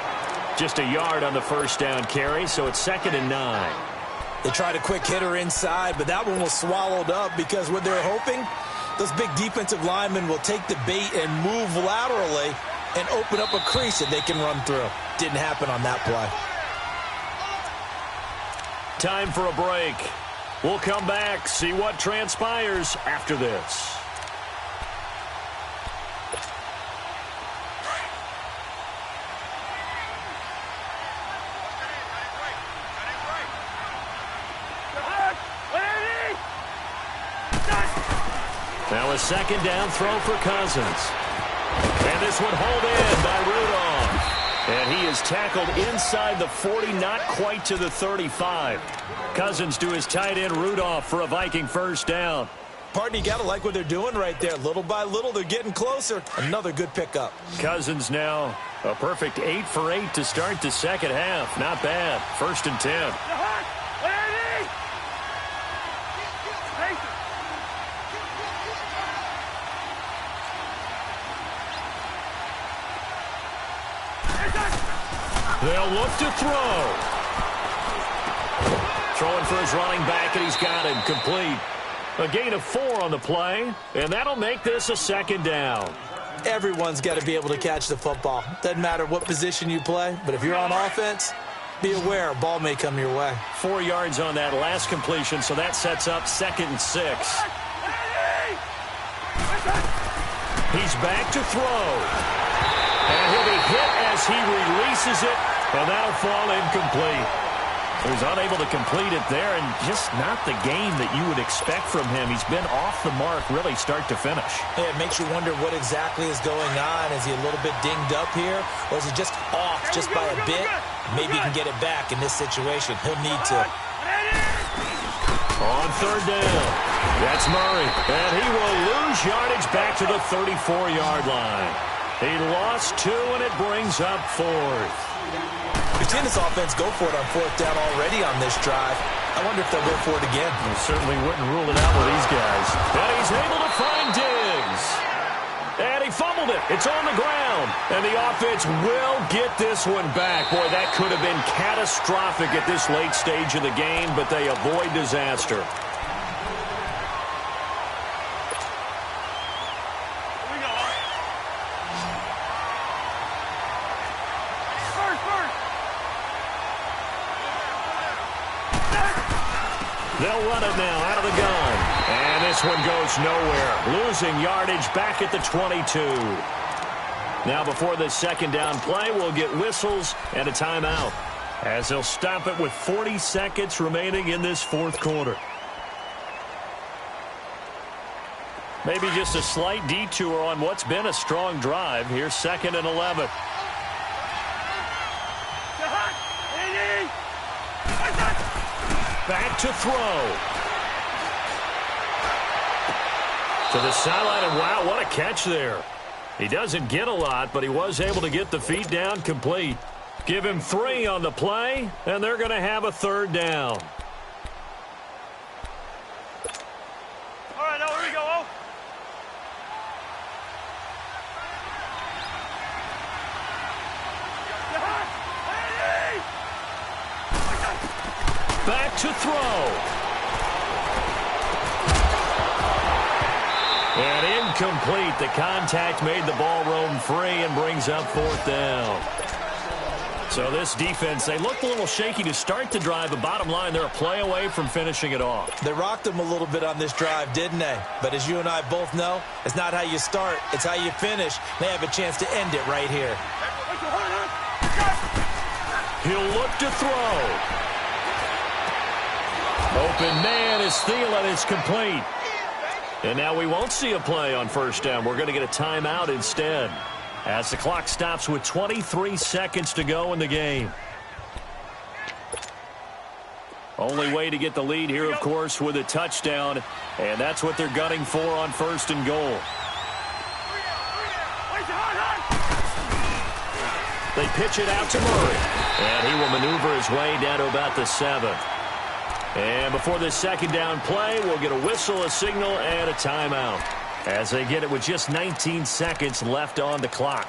Just a yard on the 1st down carry, so it's 2nd and 9. They tried a quick hitter inside, but that one was swallowed up because what they're hoping, those big defensive linemen will take the bait and move laterally and open up a crease that they can run through. Didn't happen on that play. Time for a break. We'll come back, see what transpires after this. Now a 2nd down throw for Cousins. And this one hauled in by Rudolph. And he is tackled inside the 40, not quite to the 35. Cousins to his tight end Rudolph for a Viking 1st down. Partner, you got to like what they're doing right there. Little by little, they're getting closer. Another good pickup. Cousins now a perfect 8 for 8 to start the 2nd half. Not bad. 1st and 10. They'll look to throw. Throwing for his running back, and he's got him complete. A gain of 4 on the play, and that'll make this a 2nd down. Everyone's got to be able to catch the football. Doesn't matter what position you play, but if you're on offense, be aware a ball may come your way. 4 yards on that last completion, so that sets up 2nd and 6. He's back to throw. And he'll be hit as he releases it, and that'll fall incomplete. He was unable to complete it there, and just not the game that you would expect from him. He's been off the mark really start to finish. Yeah, it makes you wonder what exactly is going on. Is he a little bit dinged up here, or is he just off just by a bit? Maybe he can get it back in this situation. He'll need to. On 3rd down, that's Murray, and he will lose yardage back to the 34-yard line. He lost 2, and it brings up 4th. We've seen this offense go for it on 4th down already on this drive. I wonder if they'll go for it again. You certainly wouldn't rule it out with these guys. And he's able to find Diggs. And he fumbled it. It's on the ground. And the offense will get this one back. Boy, that could have been catastrophic at this late stage of the game, but they avoid disaster. They'll run it now out of the gun. And this one goes nowhere. Losing yardage back at the 22. Now before this 2nd down play, we'll get whistles and a timeout, as they'll stop it with 40 seconds remaining in this 4th quarter. Maybe just a slight detour on what's been a strong drive. Here's 2nd and 11. Back to throw. To the sideline, and wow, what a catch there. He doesn't get a lot, but he was able to get the feet down complete. Give him 3 on the play, and they're going to have a 3rd down. All right, now here we go. Back to throw. And incomplete. The contact made the ball roam free and brings up 4th down. So this defense, they looked a little shaky to start the drive, but bottom line, they're a play away from finishing it off. They rocked them a little bit on this drive, didn't they? But as you and I both know, it's not how you start, it's how you finish. They have a chance to end it right here. He'll look to throw. Open man is Thielen. It's complete. And now we won't see a play on first down. We're going to get a timeout instead, as the clock stops with 23 seconds to go in the game. Only way to get the lead here, of course, with a touchdown, and that's what they're gunning for on first and goal. They pitch it out to Murray, and he will maneuver his way down to about the 7. And before this second down play, we'll get a whistle, a signal, and a timeout, as they get it with just 19 seconds left on the clock.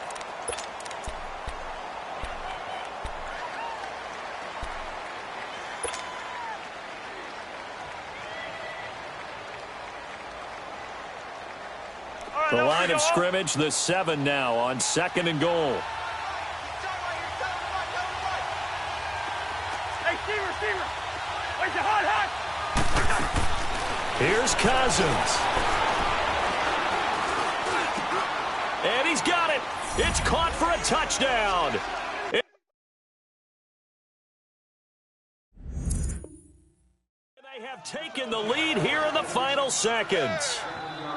The line of scrimmage, the 7 now on second and goal. Here's Cousins. And he's got it. It's caught for a touchdown. They have taken the lead here in the final seconds.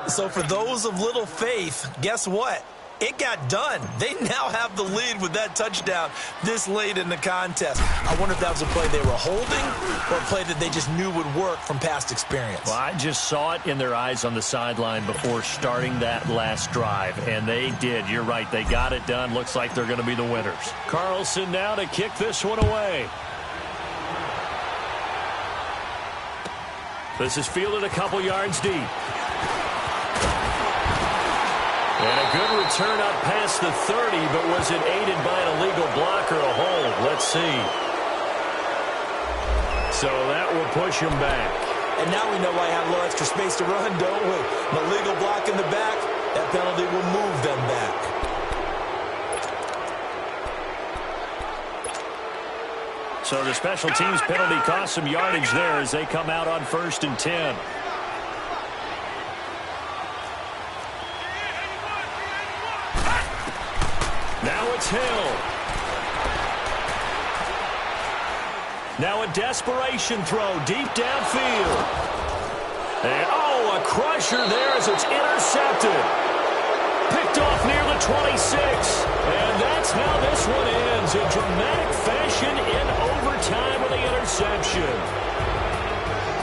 So for those of little faith, guess what? It got done. They now have the lead with that touchdown this late in the contest. I wonder if that was a play they were holding or a play that they just knew would work from past experience. Well, I just saw it in their eyes on the sideline before starting that last drive, and they did. You're right. They got it done. Looks like they're going to be the winners. Carlson now to kick this one away. This is fielded a couple yards deep. And a good return up past the 30, but was it aided by an illegal block or a hold? Let's see. So that will push him back. And now we know why I have a little extra space to run, don't we? An illegal block in the back, that penalty will move them back. So the special teams penalty cost some yardage there as they come out on 1st and 10. Now it's Hill. Now a desperation throw deep downfield. And, a crusher there as it's intercepted. Picked off near the 26. And that's how this one ends in dramatic fashion in overtime with the interception.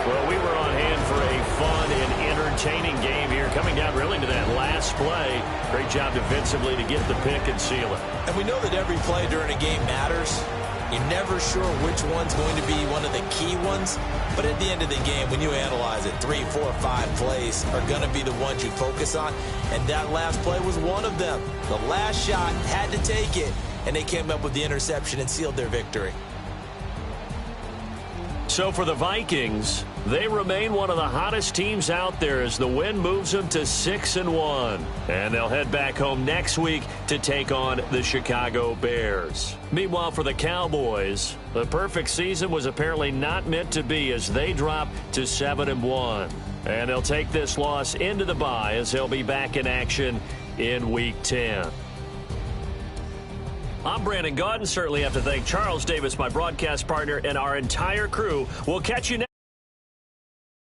Well, we were on hand for a fun and entertaining game here, coming down really to that last play. Great job defensively to get the pick and seal it. And we know that every play during a game matters. You're never sure which one's going to be one of the key ones. But at the end of the game, when you analyze it, 3, 4, 5 plays are going to be the ones you focus on. And that last play was one of them. The last shot had to take it, and they came up with the interception and sealed their victory. So for the Vikings, they remain one of the hottest teams out there as the win moves them to 6-1. And they'll head back home next week to take on the Chicago Bears. Meanwhile, for the Cowboys, the perfect season was apparently not meant to be as they drop to 7-1. And they'll take this loss into the bye as they'll be back in action in Week 10. I'm Brandon Gaudin. Certainly have to thank Charles Davis, my broadcast partner, and our entire crew. We'll catch you next.